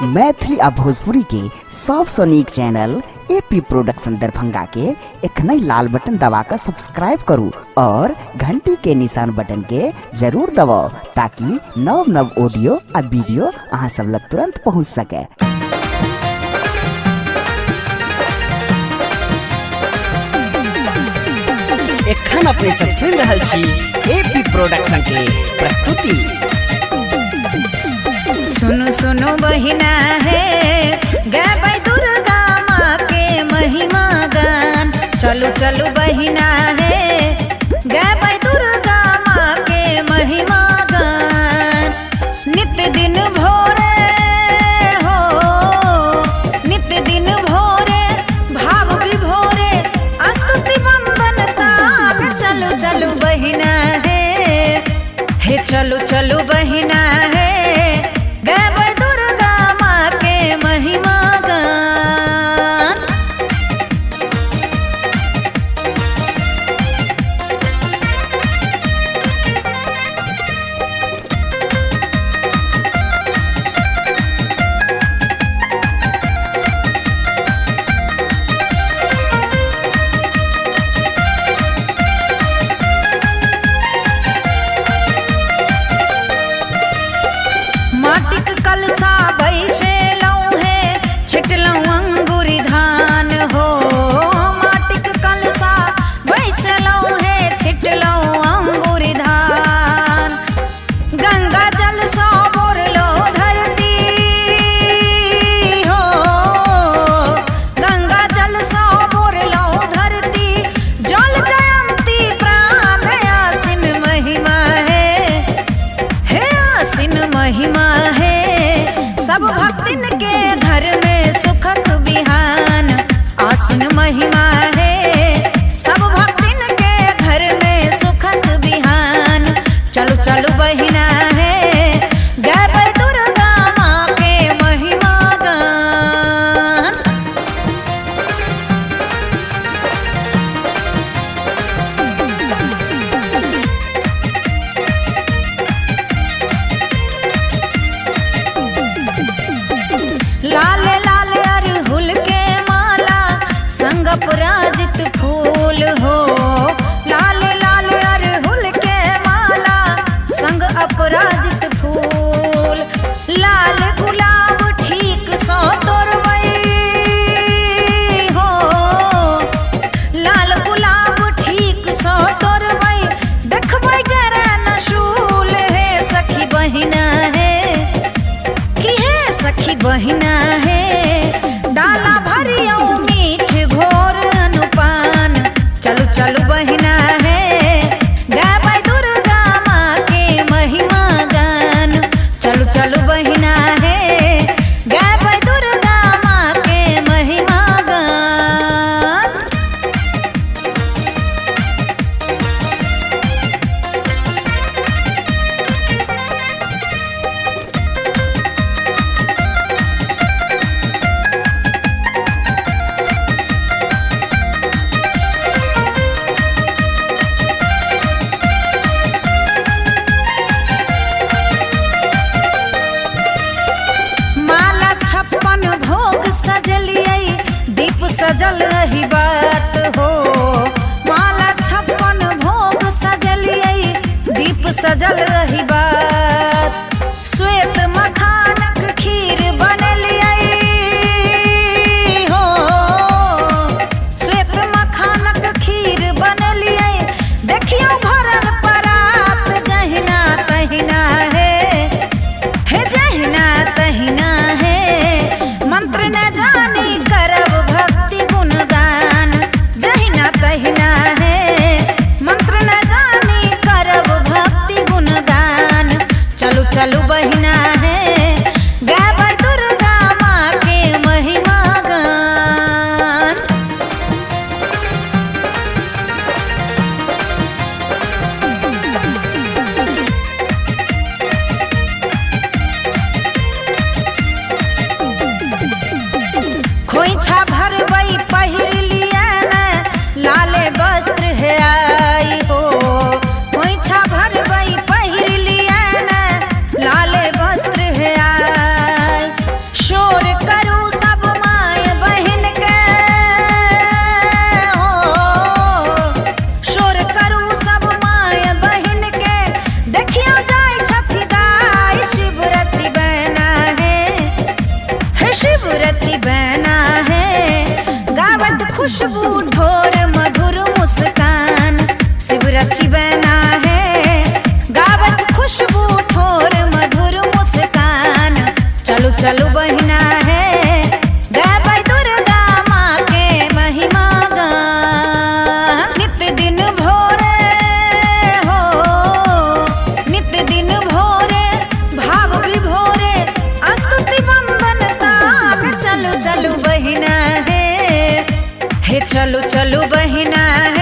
मैथिली आ भोजपुरी के सबसे नीक चैनल एपी प्रोडक्शन दरभंगा के एखने लाल बटन दबाकर सब्सक्राइब करू और घंटी के निशान बटन के जरूर दबाओ ताकि नव नव ऑडियो आ वीडियो अहाँ सब लग तुरंत पहुँच सके। एखन अपने सब सुन रहल छी एपी प्रोडक्शन के प्रस्तुति। सुनो सुनो बहिना है गाबै दुर्गा माँ के महिमा गान। चलो चलो बहिना है गाबै दुर्गा माँ के महिमा गान। नित्य दिन भोरे हो नित्य दिन भोरे भाव विभोरे स्तुति वंदन तान। चलो चलो बहिना है चलो चलो बहिना है गाबै दुर्गा माँ के महिमा गान। माटिक कलसा बैसेलौं है छिटलौं अंगूरी धान हो। माटिक कलसा बैसेलौं है छिटलौं अंगूरी धान। गंगा जल सँ बोरलो धरती हो गंगा जल सँ बोरलो धरती। जल जयंती प्राण आसिन महिमा है आसिन महिमा है। सब भक्तिन के घर में सुखक बिहान आसिन महिमा है। सब भक्तिन के घर में सुखक बिहान। चलो चलो बहिना है गाबै दुर्गा माँ के महिमा गान। लाल लाल अरहुल के माला संग अपराजित फूल हो। लाल लाल अरहुल के माला संग अपराजित फूल। लाल गुलाब ठीक सौ तोरबै हो लाल गुलाब ठीक सौ तोरबै। देखबै गरे नशूल है सखी बहिना है कि है सखी बहिना है। डाला भरियो मीठ घोर अनुपान। चलो चलो बहिना है गाबै दुर्गा माँ के महिमा गान। चलो चलो बहिना है गाबै दुर्गा माँ के महिमा गान। माला 56 भोग सजलियै दीप सजल रही बात हो। माला 56 भोग सजलियै दीप सजल रही बात। श्वेत मखानक खीर बनलियै हो श्वेत मखानक खीर बनलियै। देखियौ भरल परात जहिना तहिना है जहिना तहिना है। मंत्र न जानी करब भक्ति गुणगान जहिना तहिना है। मंत्र न जानी करब भक्ति गुणगान। चलो चलो बहिना है गाबै दुर्गा माँ के महिमा गान। खोइछा भरबै पहिर लिया न लाले वस्त्र है आई हो। खोइछा भरबै पहिर लिया न लाले वस्त्र है आई। खुशबू ढोर मधुर मुस्कान शिव रची बना है गावत खुशबू ठोर मधुर मुस्कान चलू चलू बहिना है गाबै दुर्गा माँ के महिमा गान नित्य दिन भोरे हो नित्य दिन भोरे भाव विभोरे स्तुति वंदन तान चलू चलू बहिना है चलू चलू बहिना है